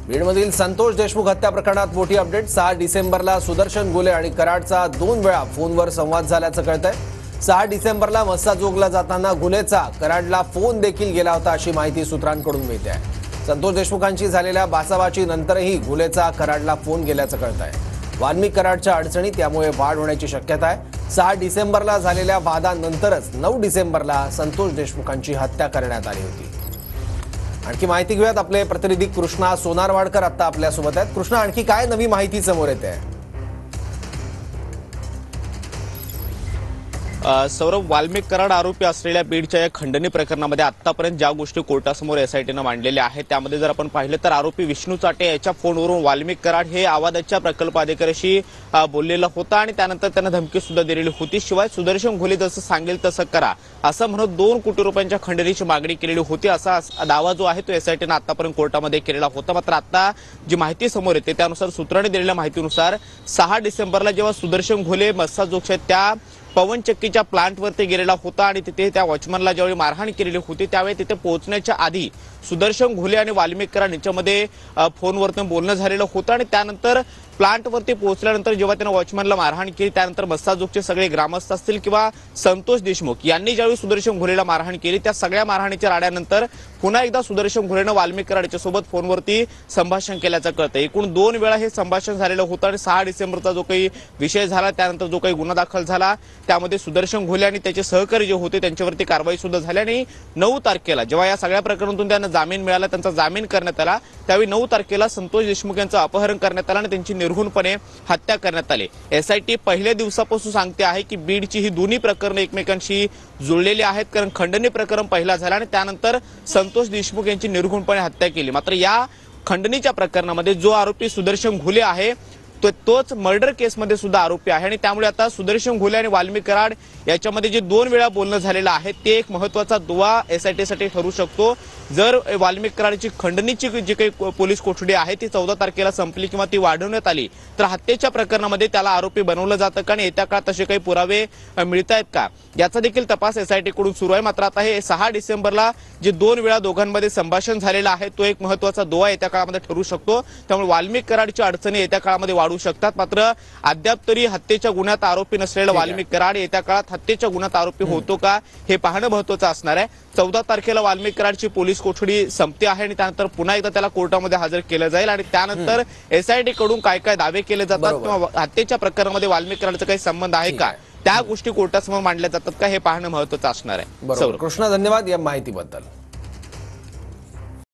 बीडमधील संतोष देशमुख हत्या प्रकरणात मोठी अपडेट। 6 डिसेंबरला सुदर्शन घुले आणि कराडचा 2 वेळा फोनवर संवाद झाल्याचं कळतंय। 6 डिसेंबरला मस्साजोगला जाताना घुलेचा कराडला फोन देखील गेला होता अशी माहिती सूत्रांकडून मिळते आहे। संतोष देशमुखांची झालेल्या बाचाबाची नंतरही घुलेचा कराडला फोन गेल्याचं कळतंय। वाल्मिक कराडच्या अडचणी त्यामुळे वाढ होण्याची शक्यता आहे। 6 डिसेंबरला झालेल्या वादानंतरच 9 डिसेंबरला संतोष देशमुखांची हत्या करण्यात आली होती। आणखी माहिती घेऊयात, आपले प्रतिनिधी कृष्णा सोनारवाडकर आता आपल्या सोबत आहेत। कृष्णा, आणखी काय नवी माहिती समोर येते आहे? सौरभ, वाल्मिक कराड आरोपी असलेल्या बीडच्या या खंडणी प्रकरणामध्ये आतापर्यंत ज्या गोष्टी कोर्टासमोर एसआयटीनं मांडलेल्या आहेत त्यामध्ये जर आपण पाहिलं तर आरोपी विष्णू चाटे याच्या फोनवरून वाल्मिक कराड हे आवाजाच्या प्रकल्प अधिकाऱ्याशी बोललेला होता आणि त्यानंतर त्यांना धमकी सुद्धा दिलेली होती। शिवाय सुदर्शन घुले जसं सांगेल तसं करा असं म्हणत 2 कोटी रुपयांच्या खंडणीची मागणी केलेली होती असा दावा जो आहे तो एसआयटीनं आतापर्यंत कोर्टामध्ये केलेला होता। मात्र आता जी माहिती समोर येते त्यानुसार सूत्रांनी दिलेल्या माहितीनुसार 6 डिसेंबरला जेव्हा सुदर्शन घुले मस्साजोगच्या त्या पवनचक्कीच्या प्लांटवरती गेलेला होता आणि तिथे त्या वॉचमनला ज्यावेळी मारहाण केलेली होती त्यावेळी तिथे पोहोचण्याच्या आधी सुदर्शन घुले आणि वाल्मिक कराड यांच्यामध्ये फोनवरती बोलणं झालेलं होतं आणि त्यानंतर प्लांटवरती पोहोचल्यानंतर जेव्हा त्यानं वॉचमनला मारहाण केली त्यानंतर मस्साजोगचे सगळे ग्रामस्थ असतील किंवा संतोष देशमुख यांनी ज्यावेळी सुदर्शन घुलेला मारहाण केली त्या सगळ्या मारहाणीच्या राड्यानंतर पुन्हा एकदा सुदर्शन घुलेनं वाल्मिक कराड यांच्यासोबत फोनवरती संभाषण केल्याचं कळतं। एकूण 2 वेळा हे संभाषण झालेलं होतं आणि 6 डिसेंबरचा जो काही विषय झाला त्यानंतर जो काही गुन्हा दाखल झाला त्यामध्ये सुदर्शन घुले आणि त्याचे सहकारी जे होते त्यांच्यावरती कारवाई सुद्धा झाली आणि 9 तारखेला जेव्हा या सगळ्या प्रकरणातून त्यांना जामीन मिळाला, त्यांचा जामीन करण्यात आला, त्यावेळी 9 तारखेला संतोष देशमुख यांचं अपहरण करण्यात आलं आणि त्यांची निर्घृणपणे हत्या करण्यात आली। एसआयटी पहिल्या दिवसापासून सांगते आहे की बीडची ही दोन्ही प्रकरणं एकमेकांशी जुळलेली आहेत, कारण खंडणी प्रकरण पहिला झाला आणि त्यानंतर संतोष देशमुख यांची निर्घृणपणे हत्या केली। मात्र या खंडणीच्या प्रकरणामध्ये जो आरोपी सुदर्शन घुले आहे तोच मर्डर केसमध्ये सुद्धा आरोपी आहे आणि त्यामुळे आता सुदर्शन घुले आणि वाल्मिक कराड याच्यामध्ये जे 2 वेळा बोलणं झालेलं आहे ते एक महत्वाचा दुवा एसआयटीसाठी ठरू शकतो। जर वाल्मिक कराडची खंडणीची जी काही पोलीस कोठडी आहे ती 14 तारखेला संपली किंवा ती वाढवण्यात आली तर हत्येच्या प्रकरणामध्ये त्याला आरोपी बनवलं जातं का आणि येत्या काळात तसे काही पुरावे मिळतायत का याचा देखील तपास एसआयटीकडून सुरू आहे। मात्र आता हे 6 डिसेंबरला जे 2 वेळा दोघांमध्ये संभाषण झालेलं आहे तो एक महत्वाचा दुवा येत्या काळामध्ये ठरू शकतो। त्यामुळे वाल्मिक कराडची अडचणी येत्या काळामध्ये वाढू शकतात। मात्र अद्याप तरी हत्येच्या गुन्ह्यात आरोपी नसलेला वाल्मिक कराड येत्या काळात हत्येच्या गुन्ह्यात आरोपी होतो का हे पाहणं महत्वाचं असणार आहे। 14 तारखेला वाल्मिक कराडची पोलीस कोठडी संपते आहे आणि त्यानंतर पुन्हा एकदा त्याला कोर्टामध्ये हजर केलं जाईल आणि त्यानंतर एसआयटी कडून काय काय दावे केले जातात किंवा हत्येच्या प्रकरणामध्ये वाल्मिक कराडचा काही संबंध आहे का त्या गोष्टी कोर्टासमोर मांडल्या जातात का हे पाहणं महत्वाचं असणार आहे। कृष्णा, धन्यवाद या माहितीबद्दल।